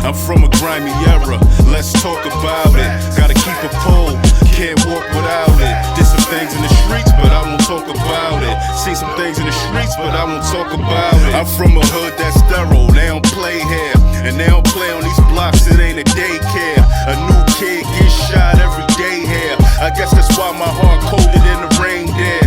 I'm from a grimy era, let's talk about it. Gotta keep a pole, can't walk without it. Did some things in the streets, but I won't talk about it. Seen some things in the streets, but I won't talk about it. I'm from a hood that's thorough, they don't play here. And they don't play on these blocks, it ain't a daycare. A new kid gets shot every day here. I guess that's why my heart colder than the rain there.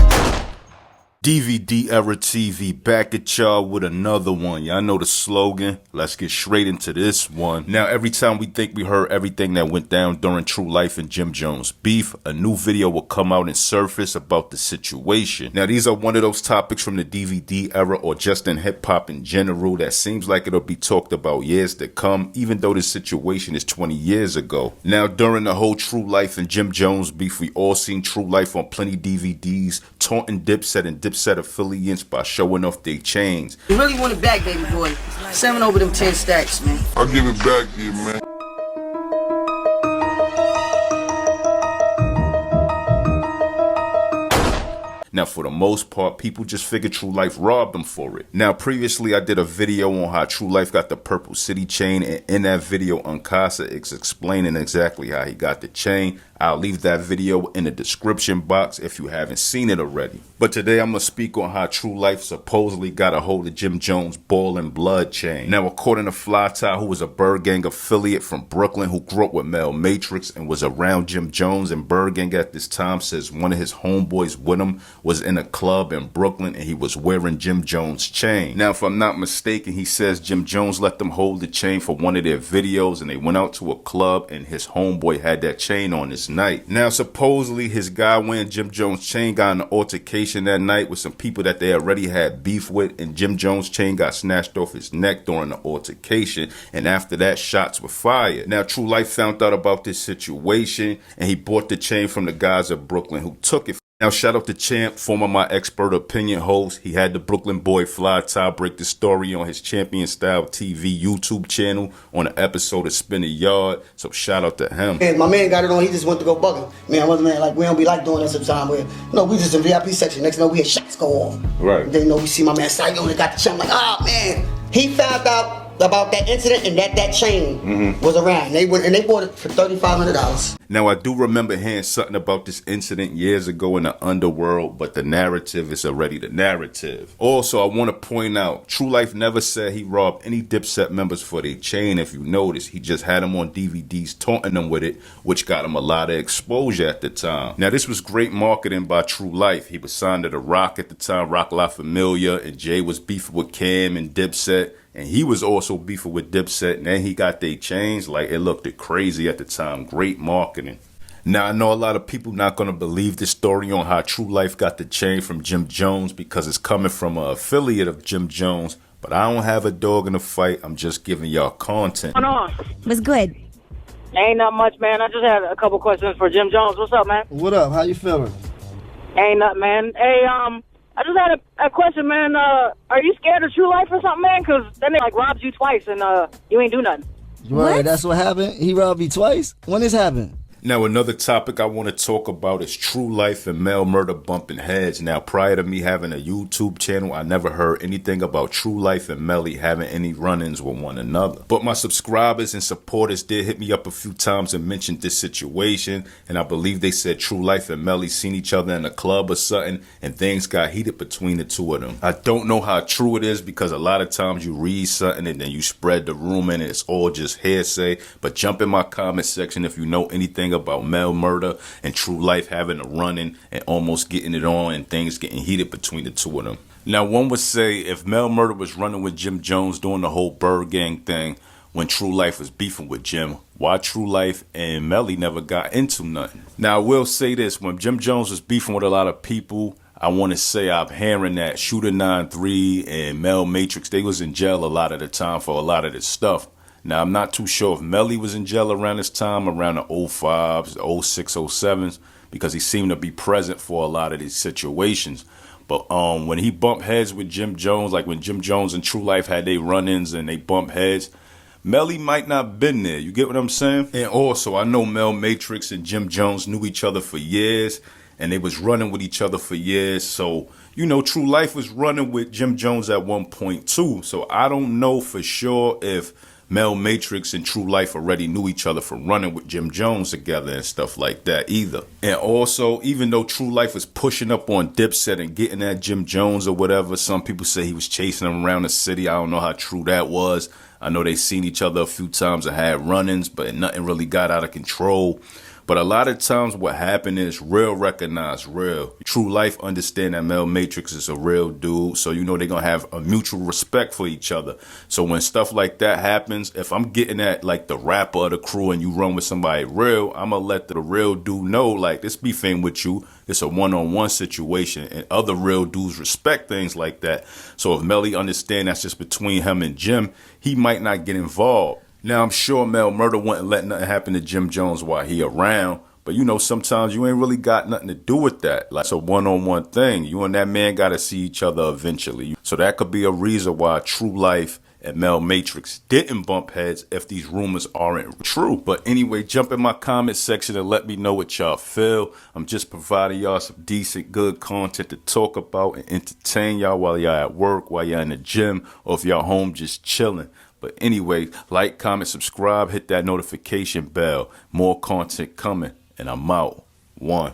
dvderatv back at y'all with another one. Y'all know the slogan. Let's get straight into this one. Now, every time we think we heard everything that went down during True Life and Jim Jones beef, a new video will come out and surface about the situation. Now, these are one of those topics from the DVD era or just in hip-hop in general that seems like it'll be talked about years to come, even though this situation is 20 years ago. Now, during the whole True Life and Jim Jones beef, we all seen True Life on plenty DVDs, taunting Dipset and Dipset affiliates by showing off their chains. You really want it back, baby boy. 7 over them 10 stacks, man. I'll give it back to you, man. Now, for the most part, people just figured True Life robbed them for it. Now, previously, I did a video on how True Life got the Purple City chain, and in that video, Uncasa is explaining exactly how he got the chain. I'll leave that video in the description box if you haven't seen it already. But today, I'm going to speak on how True Life supposedly got a hold of Jim Jones' Ballin blood chain. Now, according to Fly Ty, who was a Bird Gang affiliate from Brooklyn who grew up with Mel Matrix and was around Jim Jones and Bird Gang at this time, says one of his homeboys with him was in a club in Brooklyn and he was wearing Jim Jones' chain. Now, if I'm not mistaken, he says Jim Jones let them hold the chain for one of their videos and they went out to a club and his homeboy had that chain on his night. Now, supposedly his guy wearing Jim Jones' chain got in an altercation that night with some people that they already had beef with, and Jim Jones' chain got snatched off his neck during the altercation, and after that, shots were fired. Now, True Life found out about this situation and he bought the chain from the guys of Brooklyn who took it. Now, shout out to Champ, former My Expert Opinion host. He had the Brooklyn boy Fly Ty break the story on his Champion Style TV YouTube channel on an episode of Spin the Yard. So shout out to him. And my man got it on. He just went to go bugging. Man, wasn't man like we don't be like doing that sometimes. Where we just in VIP section. Next thing we had shots go off. Right. And then we see my man Sayon got the chain. I'm like, oh man. He found out about that incident and that chain was around. They bought it for $3,500. Now, I do remember hearing something about this incident years ago in the underworld, but the narrative is already the narrative. Also, I want to point out, True Life never said he robbed any Dipset members for their chain. If you notice, he just had them on DVDs taunting them with it, which got him a lot of exposure at the time. Now, this was great marketing by True Life. He was signed to The Rock at the time, Rock La Familia, and Jay was beefing with Cam and Dipset. And he was also beefing with Dipset, and then he got their chains. Like, it looked crazy at the time. Great marketing. Now, I know a lot of people not going to believe this story on how True Life got the chain from Jim Jones because it's coming from an affiliate of Jim Jones. But I don't have a dog in the fight. I'm just giving y'all content. What's going on? What's good? Ain't not much, man. I just had a couple questions for Jim Jones. What's up, man? What up? How you feeling? Ain't nothing, man. Hey, I just had a question, man. Are you scared of True Life or something, man? Because then they robbed you twice and you ain't do nothing. Right, that's what happened? He robbed me twice? When this happened? Now, another topic I want to talk about is True Life and Mel Murda bumping heads. Now, prior to me having a YouTube channel, I never heard anything about True Life and Melly having any run-ins with one another. But my subscribers and supporters did hit me up a few times and mentioned this situation. And I believe they said True Life and Melly seen each other in a club or something, and things got heated between the two of them. I don't know how true it is because a lot of times you read something and then you spread the rumor and it's all just hearsay. But jump in my comment section if you know anything about Mel Murda and True Life having a run-in and almost getting it on and things getting heated between the two of them. Now, one would say if Mel Murda was running with Jim Jones doing the whole Bird Gang thing when True Life was beefing with Jim, why True Life and Melly never got into nothing? Now, I will say this. When Jim Jones was beefing with a lot of people, I want to say I'm hearing that Shooter 9-3 and Mel Matrix, they was in jail a lot of the time for a lot of this stuff. Now, I'm not too sure if Melly was in jail around this time, around the 05s, 06, 07s, because he seemed to be present for a lot of these situations. But when he bumped heads with Jim Jones, like when Jim Jones and True Life had their run-ins and they bumped heads, Melly might not have been there. You get what I'm saying? And also, I know Mel Matrix and Jim Jones knew each other for years, and they was running with each other for years. So, you know, True Life was running with Jim Jones at one point too. So I don't know for sure if Mel Matrix and True Life already knew each other from running with Jim Jones together and stuff like that either. And also, even though True Life was pushing up on Dipset and getting at Jim Jones or whatever, some people say he was chasing him around the city. I don't know how true that was. I know they seen each other a few times and had run-ins, but nothing really got out of control. But a lot of times what happened is real recognize real. True Life understand that Mel Matrix is a real dude. So, you know, they're going to have a mutual respect for each other. So when stuff like that happens, if I'm getting at like the rapper of the crew and you run with somebody real, I'm going to let the real dude know, like, this beef ain't with you. It's a one-on-one situation, and other real dudes respect things like that. So if Melly understand that's just between him and Jim, he might not get involved. Now, I'm sure Mel Murda wouldn't let nothing happen to Jim Jones while he around. But, you know, sometimes you ain't really got nothing to do with that. Like, it's a one-on-one thing. You and that man got to see each other eventually. So that could be a reason why True Life and Mel Matrix didn't bump heads if these rumors aren't true. But anyway, jump in my comment section and let me know what y'all feel. I'm just providing y'all some decent, good content to talk about and entertain y'all while y'all at work, while y'all in the gym, or if y'all home just chilling. But anyway, like, comment, subscribe, hit that notification bell. More content coming, and I'm out. 1.